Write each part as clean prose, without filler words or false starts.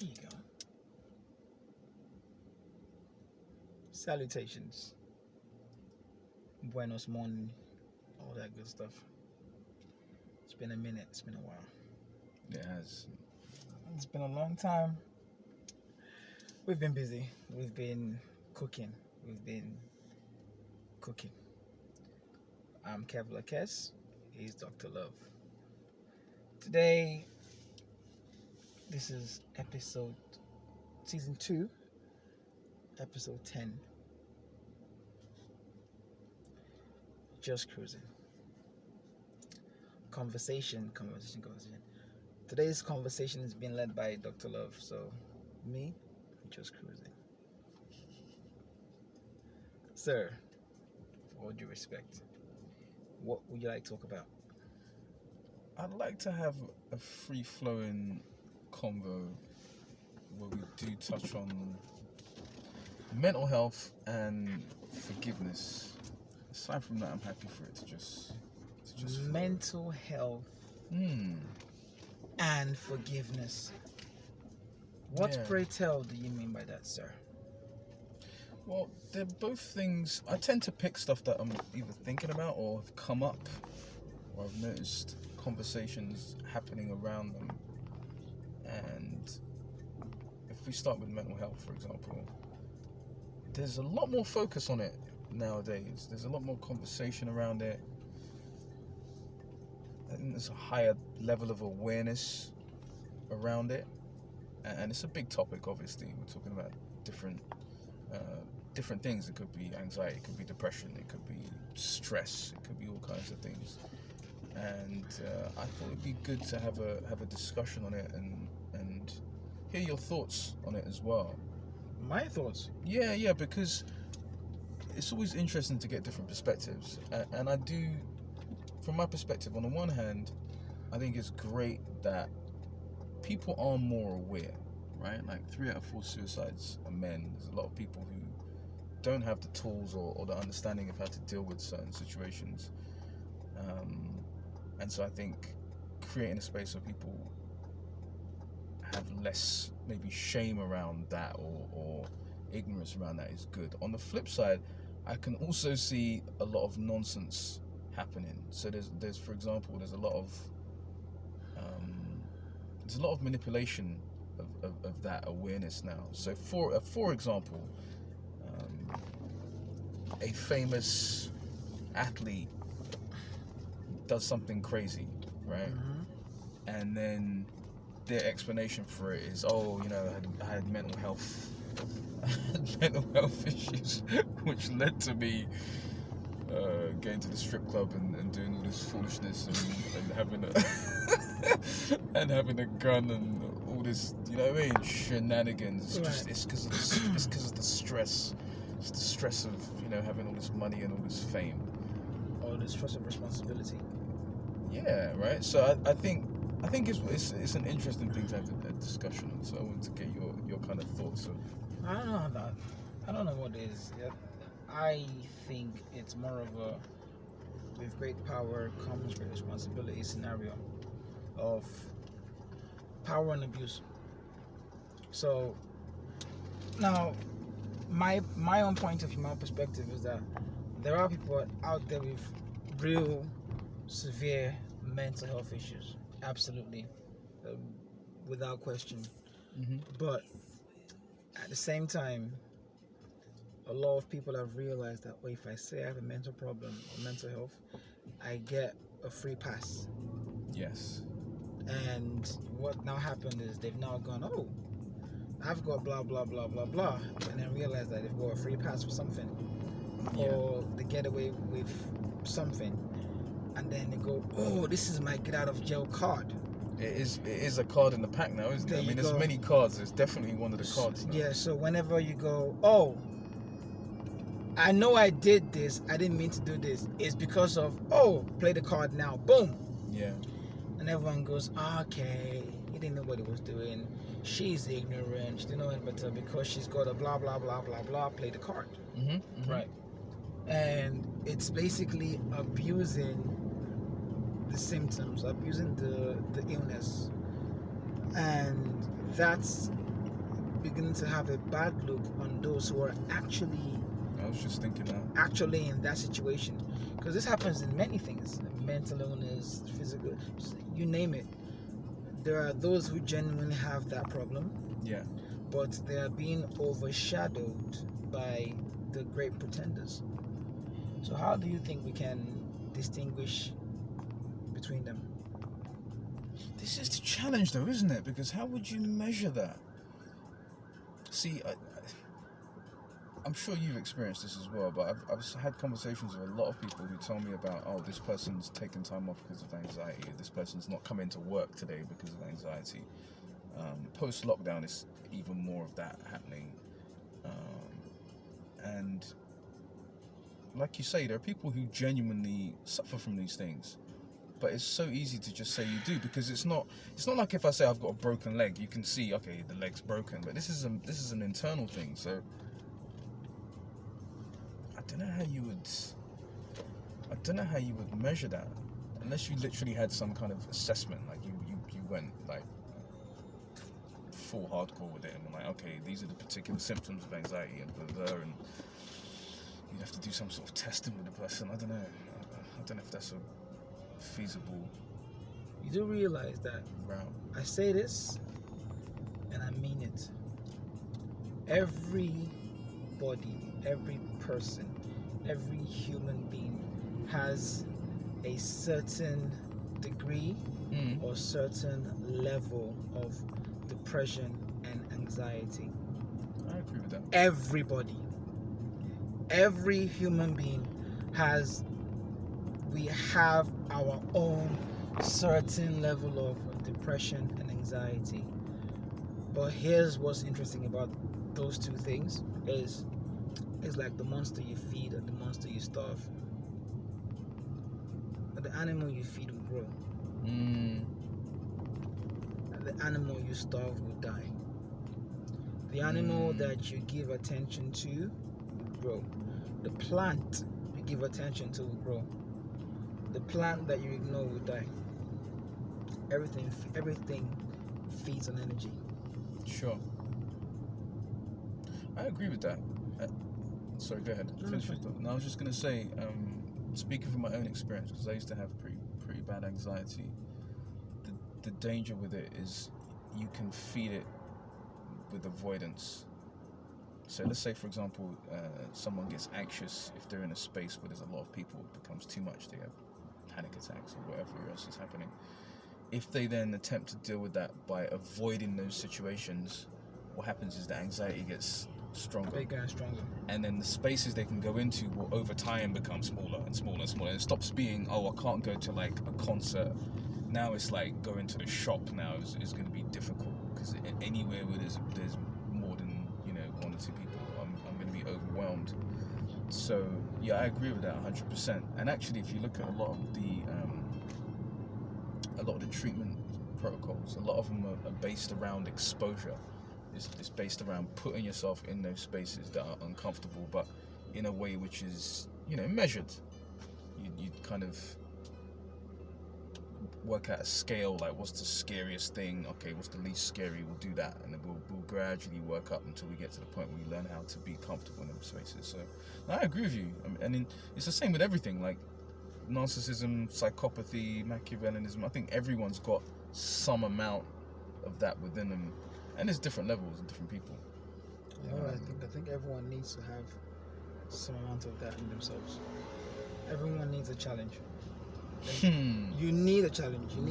There you go. Salutations. Buenos morning. All that good stuff. It's been a minute. It's been a while. It has. It's been a long time. We've been busy. We've been cooking. I'm Kevlar Kess. He's Dr. Love. Today, this is season 2, episode 10. Just cruising. Conversation. Today's conversation is being led by Dr. Love, so me, just cruising. Sir, what would you respect? What would you like to talk about? I'd like to have a free-flowing convo where we do touch on mental health and forgiveness. Aside from that, I'm happy for it to just mental health and forgiveness. What, pray tell, do you mean by that, sir? Well, they're both things. I tend to pick stuff that I'm either thinking about or have come up, or I've noticed conversations happening around them. And if we start with mental health, for example, there's a lot more focus on it nowadays. There's a lot more conversation around it. I think there's a higher level of awareness around it, and it's a big topic. Obviously, we're talking about different things. It could be anxiety, it could be depression, it could be stress, it could be all kinds of things. And I thought it'd be good to have a discussion on it and hear your thoughts on it as well. My thoughts? Yeah, because it's always interesting to get different perspectives, and I do, from my perspective, on the one hand, I think it's great that people are more aware, right? Like 3 out of 4 suicides are men. There's a lot of people who don't have the tools or the understanding of how to deal with certain situations, and so I think creating a space where people have less maybe shame around that or ignorance around that is good. On the flip side, I can also see a lot of nonsense happening. So there's for example, there's a lot of manipulation of that awareness now. So for example, a famous athlete does something crazy, right? Mm-hmm. And then their explanation for it is, I had mental health issues, which led to me going to the strip club and doing all this foolishness and having a gun and all this, you know what I mean, shenanigans. Right. It's because of the stress. It's the stress of having all this money and all this fame. All the stress of responsibility. Yeah, right. So I think it's an interesting thing to have a discussion on. So I want to get your kind of thoughts on. I don't know what it is. I think it's more of a with great power comes great responsibility scenario of power and abuse. So now my own point of view, my perspective is that there are people out there with real severe mental health issues, absolutely, without question. Mm-hmm. But at the same time, a lot of people have realized that if I say I have a mental problem or mental health, I get a free pass. Yes. And what now happened is they've now gone, I've got blah blah blah blah blah, and then realize that they've got a free pass for something, or they get away with something, and then they go, this is my get out of jail card. It is a card in the pack now, isn't it? I mean, there's many cards. It's definitely one of the cards now. Yeah, so whenever you go, I know I did this, I didn't mean to do this, it's because of, play the card now, boom. Yeah. And everyone goes, okay, he didn't know what he was doing. She's ignorant. She didn't know it better because she's got a blah, blah, blah, blah, blah, play the card. Mm-hmm, mm-hmm. Right. And it's basically abusing the symptoms, abusing the illness. And that's beginning to have a bad look on those who are actually I was just thinking that. actually in that situation, because this happens in many things: mental illness, physical, you name it. There are those who genuinely have that problem, Yeah. but they are being overshadowed by the great pretenders. So how do you think we can distinguish between them? This is the challenge, though, isn't it? Because how would you measure that? See, I'm sure you've experienced this as well, but I've had conversations with a lot of people who tell me about, oh, this person's taken time off because of anxiety, this person's not coming to work today because of anxiety. Post-lockdown is even more of that happening. And like you say, there are people who genuinely suffer from these things. But it's so easy to just say you do, because it's not like if I say I've got a broken leg, you can see, okay, the leg's broken, but this is an internal thing. So I don't know how you would measure that, unless you literally had some kind of assessment, like you went like full hardcore with it and were like, okay, these are the particular symptoms of anxiety and blah blah, and you'd have to do some sort of testing with the person. I don't know if that's a feasible. You do realize that route. I say this and I mean it. Everybody, every person, every human being has a certain degree or certain level of depression and anxiety. I agree with that. Everybody, every human being we have our own certain level of depression and anxiety. But here's what's interesting about those two things is like the monster you feed and the monster you starve. The animal you feed will grow. The animal you starve will die. The animal that you give attention to will grow. The plant you give attention to will grow. The plant that you ignore will die. Everything feeds on energy. Sure. I agree with that. Sorry, go ahead. Finish your thought. No, I was just gonna say, speaking from my own experience, because I used to have pretty bad anxiety. The danger with it is you can feed it with avoidance. So let's say, for example, someone gets anxious if they're in a space where there's a lot of people. It becomes too much. They have panic attacks or whatever else is happening. If they then attempt to deal with that by avoiding those situations, what happens is the anxiety gets stronger. Bigger and stronger. And then the spaces they can go into will over time become smaller and smaller and smaller. And it stops being, oh, I can't go to like a concert. Now it's like going to the shop now is going to be difficult, because anywhere where there's more than, one or two people, I'm going to be overwhelmed. So yeah, I agree with that 100%. And actually, if you look at a lot of the treatment protocols, a lot of them are based around exposure. It's based around putting yourself in those spaces that are uncomfortable, but in a way which is, measured. You kind of work out a scale, like what's the scariest thing? Okay, what's the least scary? We'll do that, and then we'll gradually work up until we get to the point where we learn how to be comfortable in those spaces. So I agree with you. It's the same with everything, like narcissism, psychopathy, Machiavellianism. I think everyone's got some amount of that within them, and there's different levels and different people. Yeah, I think everyone needs to have some amount of that in themselves. Everyone needs a challenge. You need a challenge. You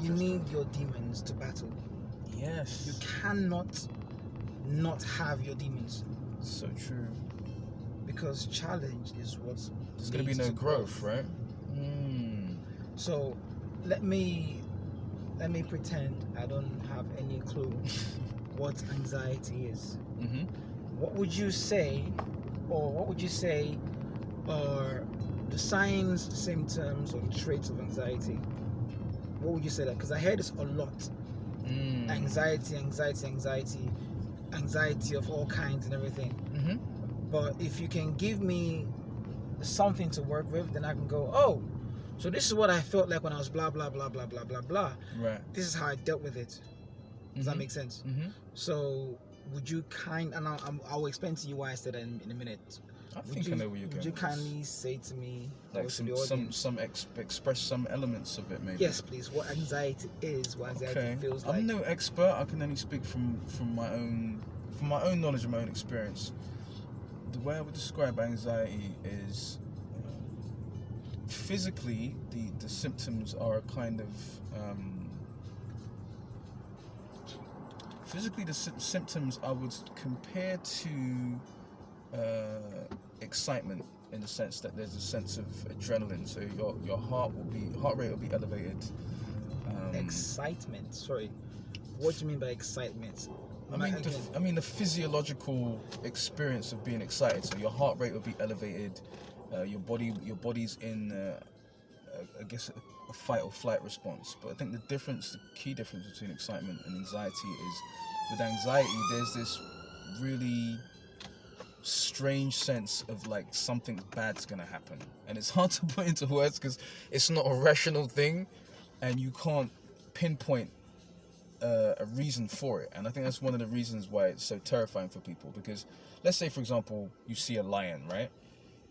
need your demons to battle. Yes. You cannot not have your demons. So true. Because challenge is what's there's gonna be no growth, right? So let me pretend I don't have any clue what anxiety is. What would you say are the signs, symptoms, or traits of anxiety? What would you say that? Because I hear this a lot. Anxiety of all kinds and everything. But if you can give me something to work with, then I can go, oh, so this is what I felt like when I was blah blah blah blah blah blah blah. Right. This is how I dealt with it. Does that make sense? Mm-hmm. So would you I'll explain to you why I said that in a minute. I think I know where you're going. Would you with this. kindly say to me, like or to the audience, express some elements of it, maybe? yes, please. What anxiety is, what anxiety feels like. I'm no expert. I can only speak from my own knowledge and my own experience. The way I would describe anxiety is physically the symptoms are a kind of physically the symptoms I would compare to excitement, in the sense that there's a sense of adrenaline, so your heart rate will be elevated. Excitement. Sorry, what do you mean by excitement? I mean the physiological experience of being excited. So your heart rate will be elevated. Your body's in I guess a fight or flight response. But I think the key difference between excitement and anxiety is, with anxiety there's this really strange sense of like something bad's gonna happen, and it's hard to put into words because it's not a rational thing and you can't pinpoint a reason for it. And I think that's one of the reasons why it's so terrifying for people, because let's say, for example, you see a lion, right?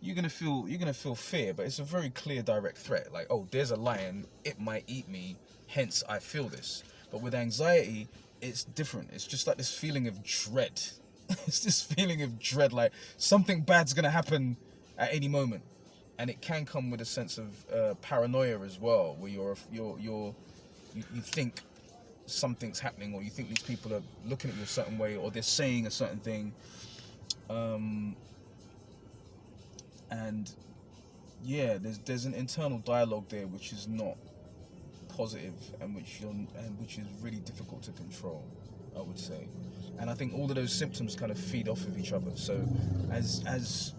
You're gonna feel fear, but it's a very clear, direct threat, like, oh, there's a lion, it might eat me, hence I feel this. But with anxiety, it's different. It's just like this feeling of dread. It's this feeling of dread, like something bad's gonna happen at any moment, and it can come with a sense of paranoia as well, where you think something's happening, or you think these people are looking at you a certain way, or they're saying a certain thing, and yeah, there's an internal dialogue there which is not positive, and which is really difficult to control, I would say. And I think all of those symptoms kind of feed off of each other. So as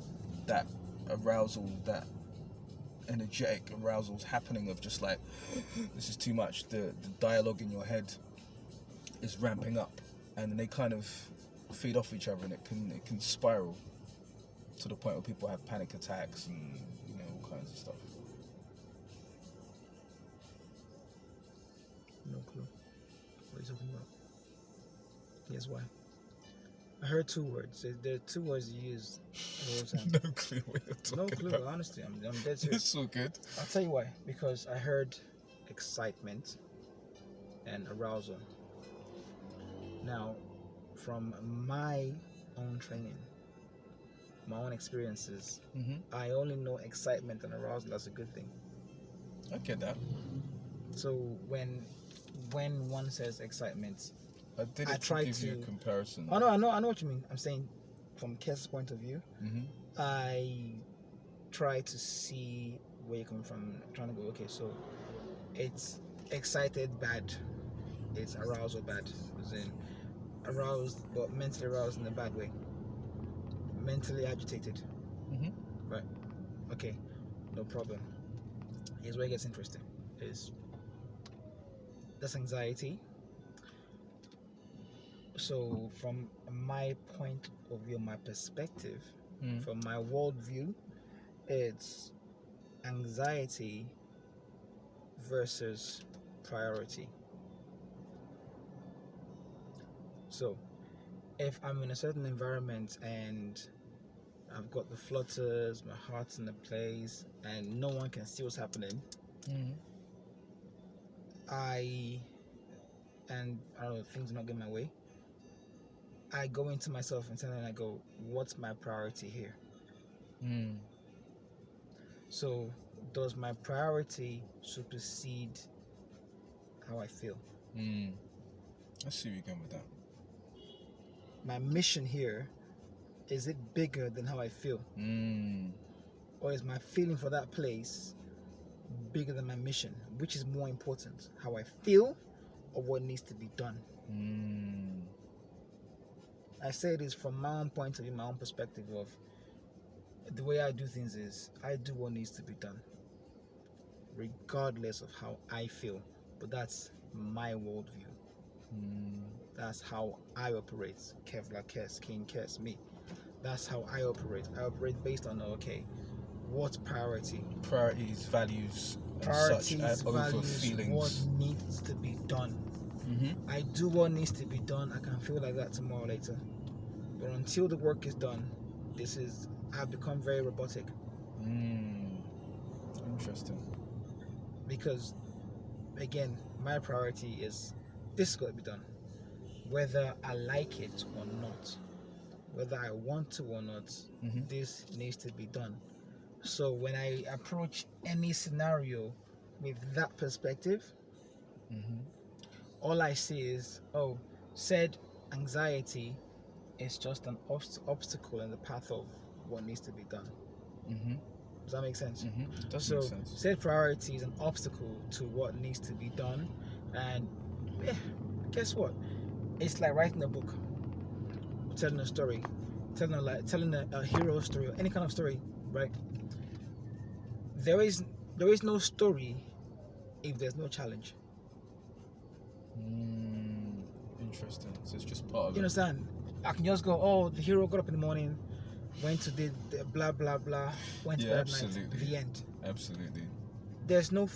that arousal, that energetic arousal is happening, of just like, this is too much, the dialogue in your head is ramping up, and then they kind of feed off each other, and it can spiral to the point where people have panic attacks and all kinds of stuff. No clue what are you talking about. Here's why. I heard two words. There are two words you use all the time. No clue what you're talking about. Honestly, I'm dead serious. It's all good. I'll tell you why. Because I heard excitement and arousal. Now, from my own training, my own experiences, I only know excitement and arousal as a good thing. I get that. So when one says excitement, I try to give you a comparison. I know what you mean. I'm saying, from Kes' point of view, I try to see where you're coming from. I'm trying to go, okay, so it's excited bad, it's arousal bad, as in aroused, but mentally aroused in a bad way, mentally agitated. Right, okay, no problem. Here's where it gets interesting. That's anxiety. So from my point of view, my perspective, from my worldview, it's anxiety versus priority. So if I'm in a certain environment and I've got the flutters, my heart's in the place, and no one can see what's happening, I don't know, things are not getting my way, I go into myself and I go, what's my priority here? So does my priority supersede how I feel? I see where you're going with that. My mission here, is it bigger than how I feel? Or is my feeling for that place bigger than my mission? Which is more important, how I feel or what needs to be done? I say this from my own point of view, my own perspective of the way I do things is I do what needs to be done, regardless of how I feel. But that's my worldview. That's how I operate. Kevlar Kes, King Kes, me. That's how I operate. I operate based on, okay, what's priority? Priorities, values, Priorities, such, over values, feelings. what needs to be done. I do what needs to be done. I can feel like that tomorrow later. But until the work is done, I've become very robotic. Interesting. Because, again, my priority is this is got to be done. Whether I like it or not, whether I want to or not, this needs to be done. So when I approach any scenario with that perspective, all I see is, said anxiety is just an obstacle in the path of what needs to be done. Does that make sense? It does So make sense. said priority is an obstacle to what needs to be done, and guess what? It's like writing a book, telling a story, telling a hero story or any kind of story, right? There is no story if there's no challenge. Interesting. So it's just part of You understand? I can just go, the hero got up in the morning, went to the blah blah blah, went to bed at night. The end. Absolutely. There's no.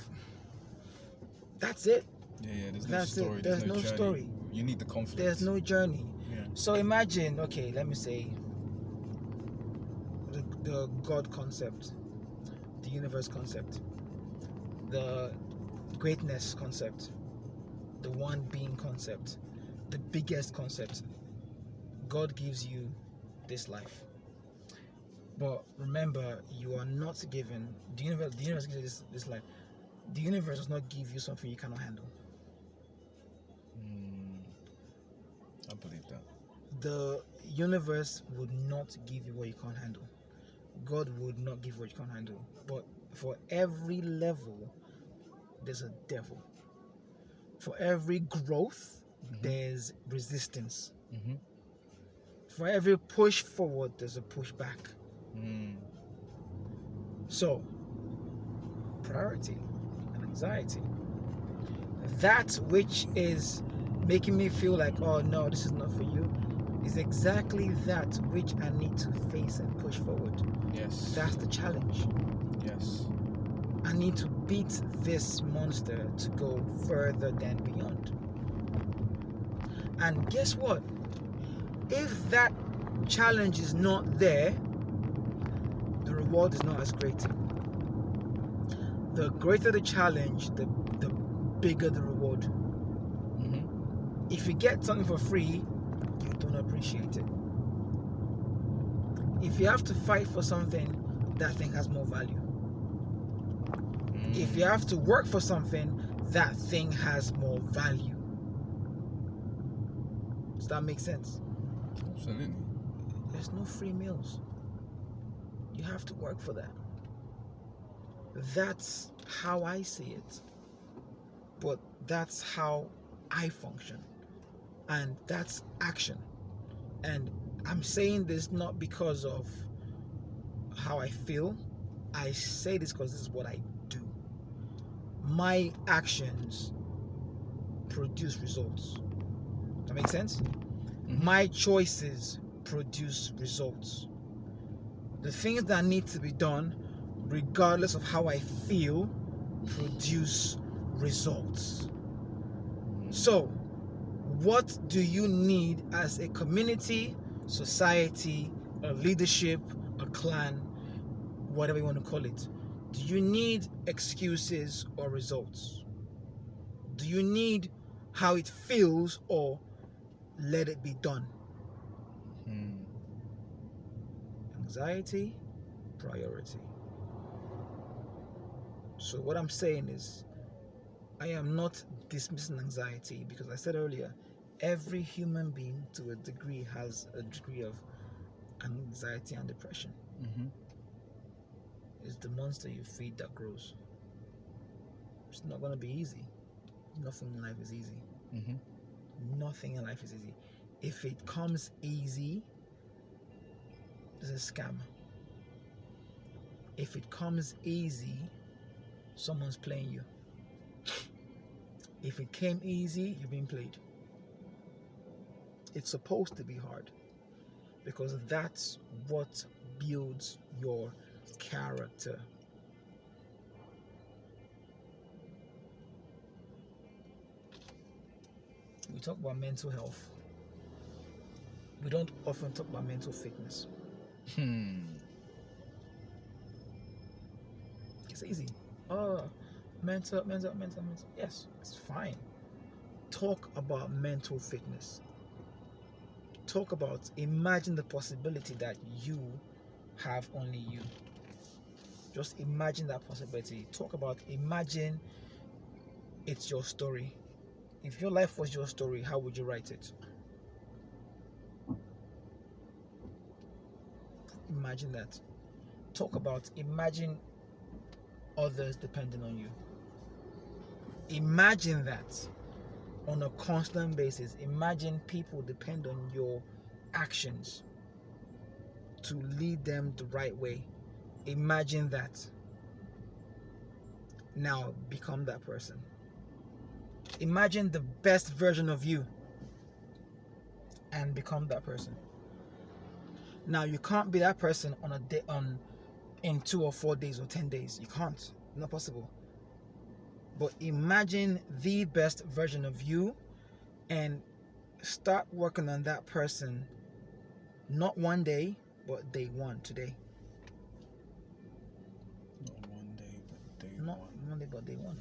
That's it. Yeah. There's no That's story. it. There's no journey. story. You need the confidence. There's no journey. Yeah. So imagine, let me say, the God concept, the universe concept, the greatness concept, the one being concept, the biggest concept. God gives you this life, but remember, you are not given the universe. The universe gives you this life. The universe does not give you something you cannot handle. I believe that. The universe would not give you what you can't handle. God would not give you what you can't handle. But for every level, there's a devil. For every growth, there's resistance. For every push forward, there's a push back. So, priority and anxiety. That which is making me feel like, oh no, this is not for you, is exactly that which I need to face and push forward. Yes. That's the challenge. Yes. I need to beat this monster to go further than beyond. And guess what? If that challenge is not there, the reward is not as great. The greater the challenge, the bigger the reward. If you get something for free, you don't appreciate it. If you have to fight for something, that thing has more value. If you have to work for something, that thing has more value. Does that make sense? Absolutely. There's no free meals. You have to work for that. That's how I see it. But that's how I function. And that's action. And I'm saying this not because of how I feel. I say this because this is what I do. My actions produce results. That makes sense? My choices produce results. The things that need to be done, regardless of how I feel, produce results. So, what do you need as a community, society, a leadership, a clan, whatever you want to call it? Do you need excuses or results? Do you need how it feels or let it be done? Anxiety, priority. So what I'm saying is, I am not dismissing anxiety, because I said earlier, every human being to a degree has a degree of anxiety and depression. It's the monster you feed that grows. It's not going to be easy. Nothing in life is easy. Nothing in life is easy. If it comes easy, it's a scam. If it comes easy, someone's playing you. If it came easy, you're being played. It's supposed to be hard, because that's what builds your character. talk about mental health, we don't often talk about mental fitness. It's easy. Oh, mental. Yes, it's fine. Talk about mental fitness. Talk about, imagine the possibility that you have only you. Just imagine that possibility. Talk about, imagine it's your story. If your life was your story, how would you write it? Imagine that. Talk about, imagine others depending on you. Imagine that on a constant basis. Imagine people depend on your actions to lead them the right way. Imagine that. Now become that person. Imagine the best version of you and become that person. Now you can't be that person on a day, in 2 or 4 days or 10 days. You can't. It's not possible. But imagine the best version of you and start working on that person, not one day, but day one, today. Not one day, but day Not one. one day, but day one.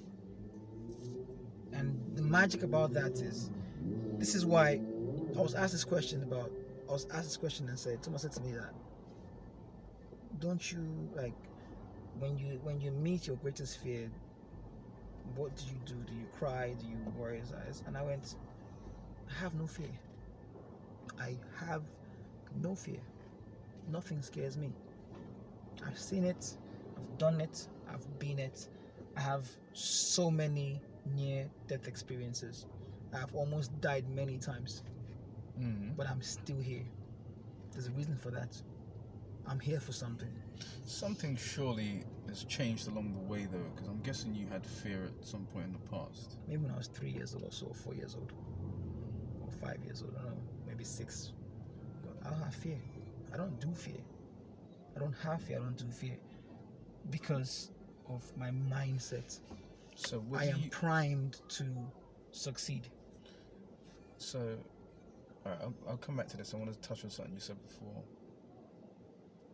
And the magic about that is, this is why I was asked this question and someone said to me that, don't you, like, when you meet your greatest fear, what do you do? Do you cry? Do you worry? And I went, I have no fear. I have no fear. Nothing scares me. I've seen it. I've done it. I've been it. I have so many near-death experiences. I've almost died many times. But I'm still here. There's a reason for that. I'm here for something. Something surely has changed along the way, though, because I'm guessing you had fear at some point in the past. Maybe when I was 3 years old or so, or 4 years old, or 5 years old, I don't know, maybe 6. But I don't have fear. I don't do fear. I don't have fear. I don't do fear because of my mindset. So I am primed to succeed. So, all right, I'll come back to this. I want to touch on something you said before.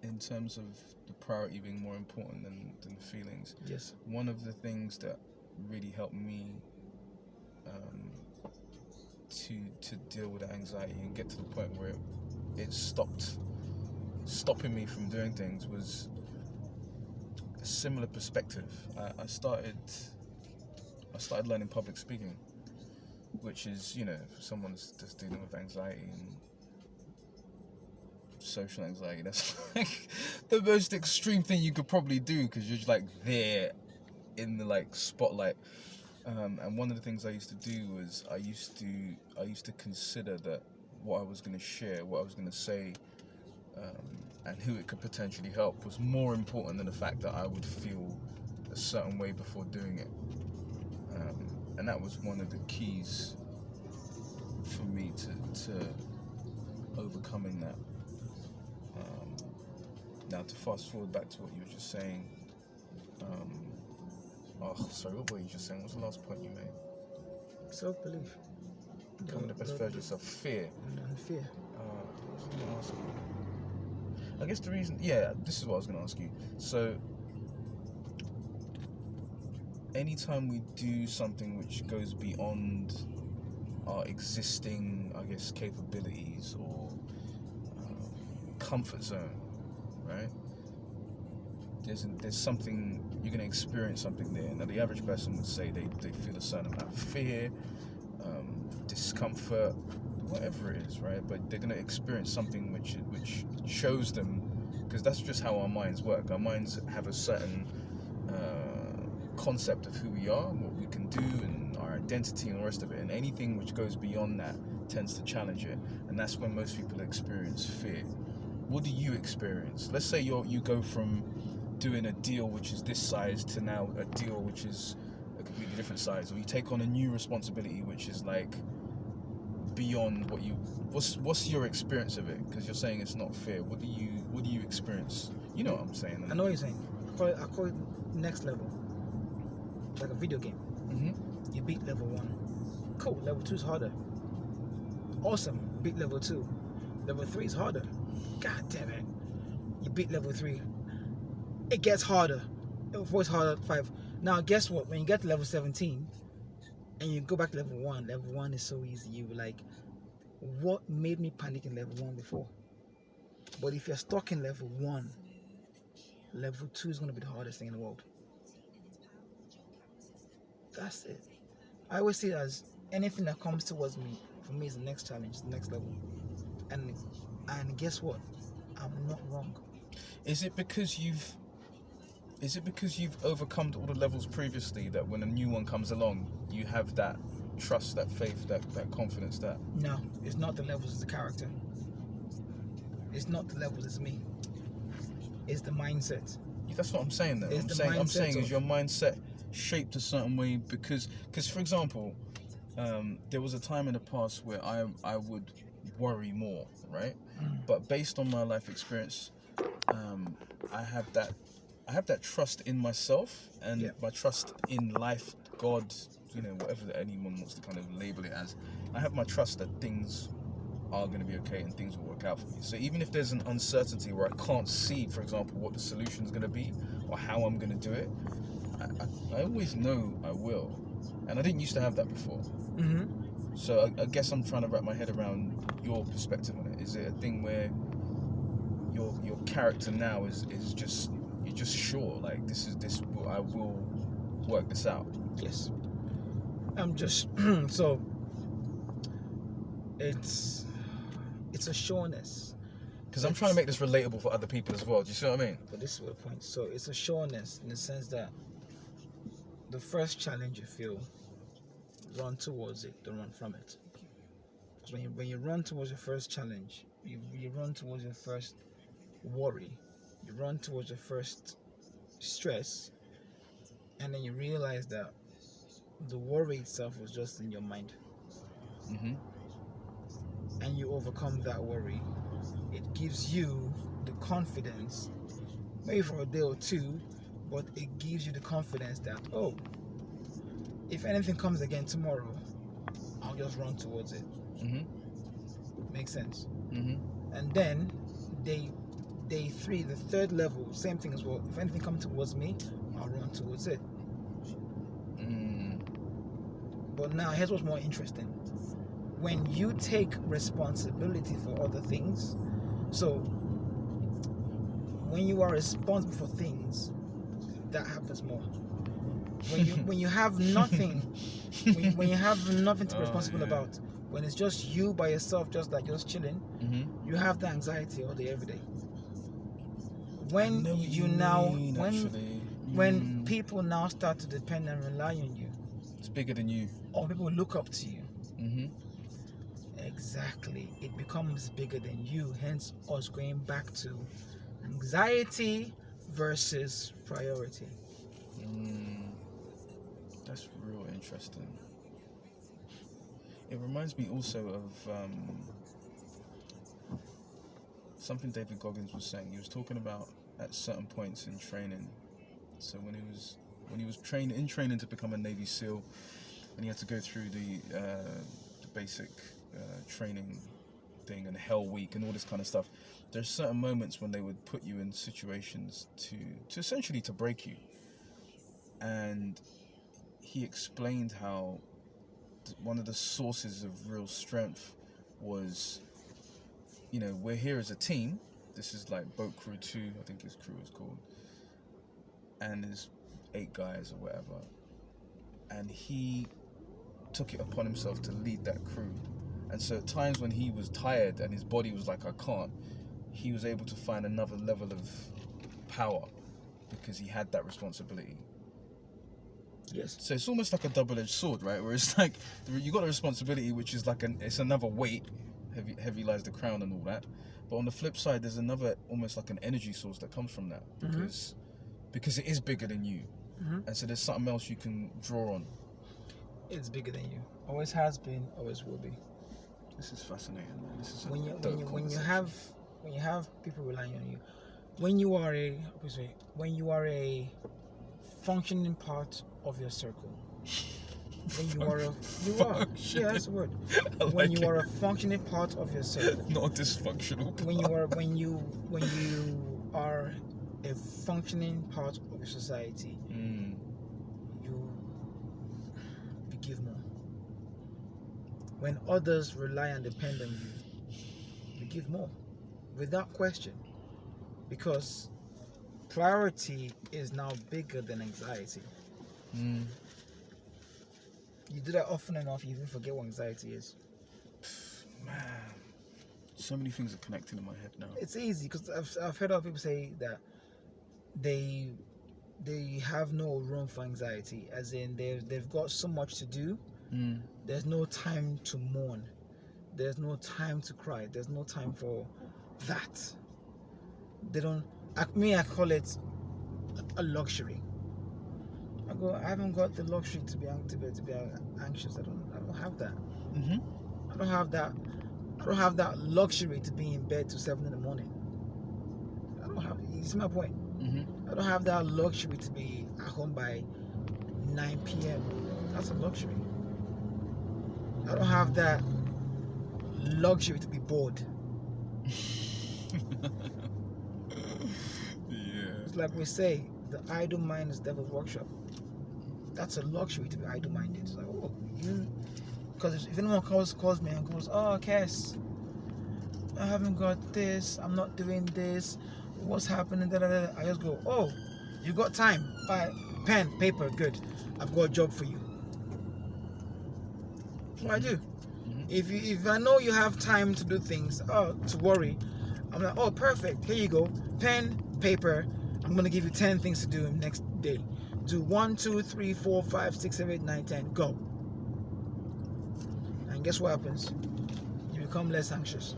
In terms of the priority being more important than the feelings. Yes. One of the things that really helped me to deal with anxiety and get to the point where it stopping me from doing things was a similar perspective. I started learning public speaking, which is, for someone that's dealing with anxiety and social anxiety, that's like the most extreme thing you could probably do, because you're just like there in the spotlight. And one of the things I used to do was I used to consider that what I was going to share, what I was going to say, and who it could potentially help was more important than the fact that I would feel a certain way before doing it. And that was one of the keys for me to overcoming that. Now, to fast forward back to what you were just saying, what were you just saying? What's the last point you made? Self-belief. Becoming the best version of yourself. Fear. And fear. What was I going to ask you? I guess the reason, this is what I was going to ask you. So, anytime we do something which goes beyond our existing, I guess, capabilities or comfort zone, right? There's something, you're going to experience something there. Now, the average person would say they feel a certain amount of fear, discomfort, whatever it is, right? But they're going to experience something which shows them, because that's just how our minds work. Our minds have a certain concept of who we are and what we can do and our identity and all the rest of it. And anything which goes beyond that tends to challenge it. And that's when most people experience fear. What do you experience? Let's say you go from doing a deal which is this size to now a deal which is a completely different size, or you take on a new responsibility which is like beyond what you. What's your experience of it? Because you're saying it's not fair. What do you experience? You know what I'm saying? I know what you're saying. I call it next level. Like a video game. Mm-hmm. You beat level 1. Cool. Level 2 is harder. Awesome. Beat level 2. Level 3 is harder. God damn it. You beat level 3. It gets harder. Level 4 is harder. 5. Now, guess what? When you get to level 17 and you go back to level 1 is so easy. You like, what made me panic in level 1 before? But if you're stuck in level 1, level 2 is going to be the hardest thing in the world. That's it. I always see it as anything that comes towards me, for me, is the next challenge, the next level. And guess what? I'm not wrong. Is it because you've overcome all the levels previously that when a new one comes along, you have that trust, that faith, that confidence that... No, it's not the levels, it's the character. It's not the levels, it's me. It's the mindset. That's what I'm saying though. I'm saying is your mindset shaped a certain way because for example, there was a time in the past where I would worry more, right? But based on my life experience, I have that trust in myself and my trust in life, God, whatever anyone wants to kind of label it as. I have my trust that things are going to be okay and things will work out for me. So even if there's an uncertainty where I can't see, for example, what the solution is going to be or how I'm going to do it, I always know I will. And I didn't used to have that before. So I guess I'm trying to wrap my head around your perspective on it. Is it a thing where your character now is just, you're just sure, like I will work this out? Yes. I'm just so it's a sureness. Because I'm trying to make this relatable for other people as well. Do you see what I mean? But this is the point. So it's a sureness in the sense that the first challenge you feel, run towards it, don't run from it. Because when you run towards your first challenge, you run towards your first worry, you run towards your first stress, and then you realize that the worry itself was just in your mind. And you overcome that worry. It gives you the confidence, maybe for a day or two, but it gives you the confidence that, oh, if anything comes again tomorrow, I'll just run towards it. Makes sense. And then day 3, the third level, same thing as well. If anything comes towards me, I'll run towards it. But now here's what's more interesting. When you take responsibility for other things, so when you are responsible for things, that happens more. When you have nothing, when you have nothing to be responsible about, when it's just you by yourself, just chilling, you have the anxiety all day, every day. When when people now start to depend and rely on you, it's bigger than you, or people look up to you. Exactly, it becomes bigger than you. Hence, us going back to anxiety versus priority. That's real interesting. It reminds me also of something David Goggins was saying. He was talking about at certain points in training. So when he was training to become a Navy SEAL, and he had to go through the basic training thing and Hell Week and all this kind of stuff. There's certain moments when they would put you in situations to essentially to break you. And he explained how one of the sources of real strength was, we're here as a team. This is like Boat Crew 2, I think his crew is called. And there's 8 guys or whatever. And he took it upon himself to lead that crew. And so at times when he was tired and his body was like, I can't, he was able to find another level of power because he had that responsibility. Yes. So it's almost like a double-edged sword, right? Where it's like you got a responsibility, which is like it's another weight, heavy lies the crown and all that. But on the flip side, there's another almost like an energy source that comes from that because it is bigger than you, and so there's something else you can draw on. It's bigger than you. Always has been. Always will be. This is fascinating, man. This is when you have people relying on you, when you are a functioning part of your circle, When you are a Function. yeah, that's a word. I When like you it. are a functioning part of yourself. Not a dysfunctional part. When you are a functioning part of your society, you give more. When others rely and depend on you give more, without question, because priority is now bigger than anxiety. You do that often enough, you even forget what anxiety is. Man, so many things are connecting in my head now. It's easy because I've heard other people say that they have no room for anxiety, as in they've got so much to do. There's no time to mourn. There's no time to cry. There's no time for that. They don't. I call it a luxury. I haven't got the luxury to be anxious. I don't have that. I don't have that. I don't have that luxury to be in bed till 7 in the morning. I don't have. You see my point? I don't have that luxury to be at home by 9 p.m. That's a luxury. I don't have that luxury to be bored. Yeah. It's like we say, the idle mind is devil's workshop. That's a luxury to be idle-minded. It's like, oh, because if anyone calls me and goes, oh, Cass, I haven't got this, I'm not doing this, what's happening, I just go, oh, you got time, buy pen, paper, good, I've got a job for you. That's what I do. If I know you have time to do things, to worry, I'm like, oh, perfect, here you go, pen, paper, I'm going to give you 10 things to do in the next day. Do 1, 2, 3, 4, 5, 6, 7, 8, 9, 10, go. And guess what happens? You become less anxious.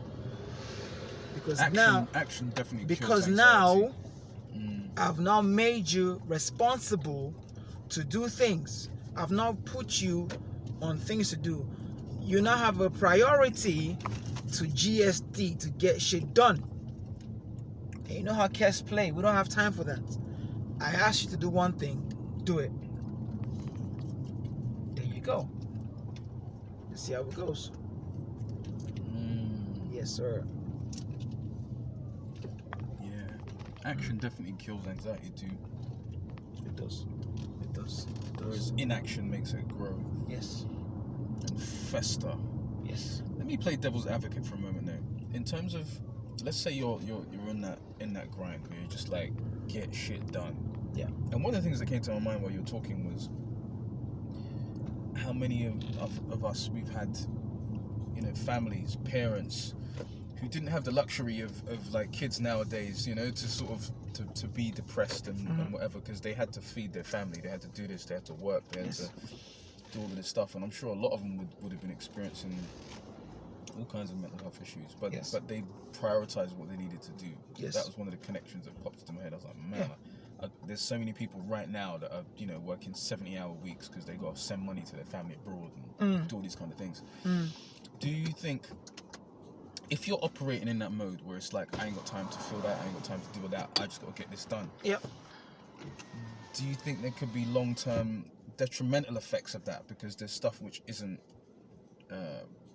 Because action definitely because kills now anxiety. I've now made you responsible to do things. I've now put you on things to do. You now have a priority to GSD, to get shit done. And you know how cats play. We don't have time for that. I asked you to do one thing, do it. There you go. Let's see how it goes. Yes, sir. Yeah. Action definitely kills anxiety too. It does. Whereas inaction makes it grow. Yes. And fester. Yes. Let me play devil's advocate for a moment though. In terms of, let's say you're in that grind where you're just like, get shit done. Yeah. And one of the things that came to my mind while you were talking was how many of us we've had, families, parents who didn't have the luxury of like kids nowadays, to sort of to be depressed and whatever, because they had to feed their family, they had to do this, they had to work, they had to do all of this stuff, and I'm sure a lot of them would have been experiencing all kinds of mental health issues, but they prioritized what they needed to do. Yes. That was one of the connections that popped into my head. I was like, man, there's so many people right now that are working 70-hour weeks because they got to send money to their family abroad and do all these kind of things. Do you think, if you're operating in that mode where it's like, I ain't got time to feel that, I ain't got time to do that, I just got to get this done, do you think there could be long-term detrimental effects of that because there's stuff which isn't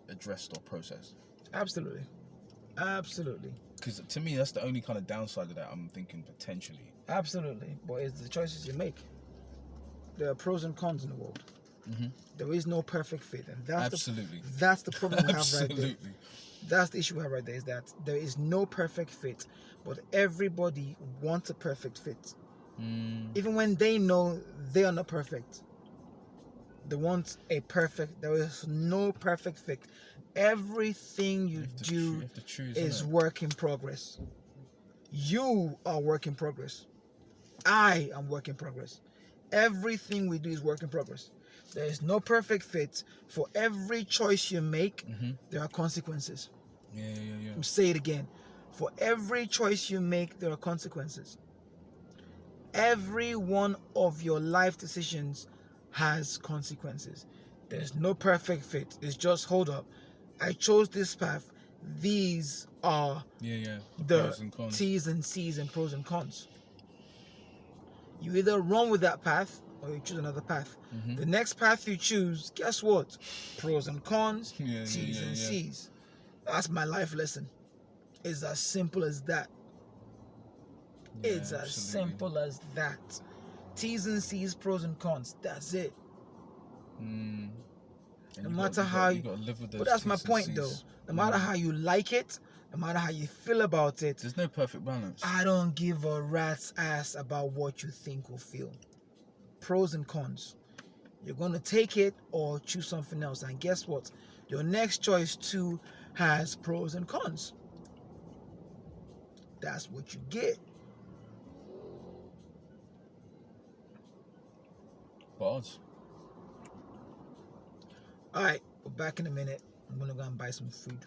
addressed or processed? Absolutely. Because to me, that's the only kind of downside of that I'm thinking potentially. Absolutely. But it's the choices you make. There are pros and cons in the world. There is no perfect fit, and that's the problem we have right there. That's the issue we have right there, is that there is no perfect fit, but everybody wants a perfect fit. Even when they know they are not perfect, they want a perfect. There is no perfect fit. Everything you do is work in progress. You are work in progress. I am work in progress. Everything we do is work in progress. There is no perfect fit. For every choice you make, there are consequences. Yeah. Say it again. For every choice you make, there are consequences. Every one of your life decisions has consequences. There's no perfect fit. It's just, hold up, I chose this path. These are the pros and cons. T's and C's and pros and cons. You either run with that path or you choose another path. Mhm. The next path you choose, guess what? Pros and cons, Yeah, T's and yeah. C's. That's my life lesson. It's as simple as that. Yeah, It's as absolutely. simple as that. T's and C's, pros and cons. That's it. Mm. No matter how you got to live with those. but that's my T's and point though. C's. No matter how you like it, no matter how you feel about it, There's no perfect balance. I don't give a rat's ass about what you think or feel. Pros and cons. You're going to take it or choose something else. And guess what? Your next choice too has pros and cons. That's what you get. Bars. All right, we're back in a minute. I'm going to go and buy some food.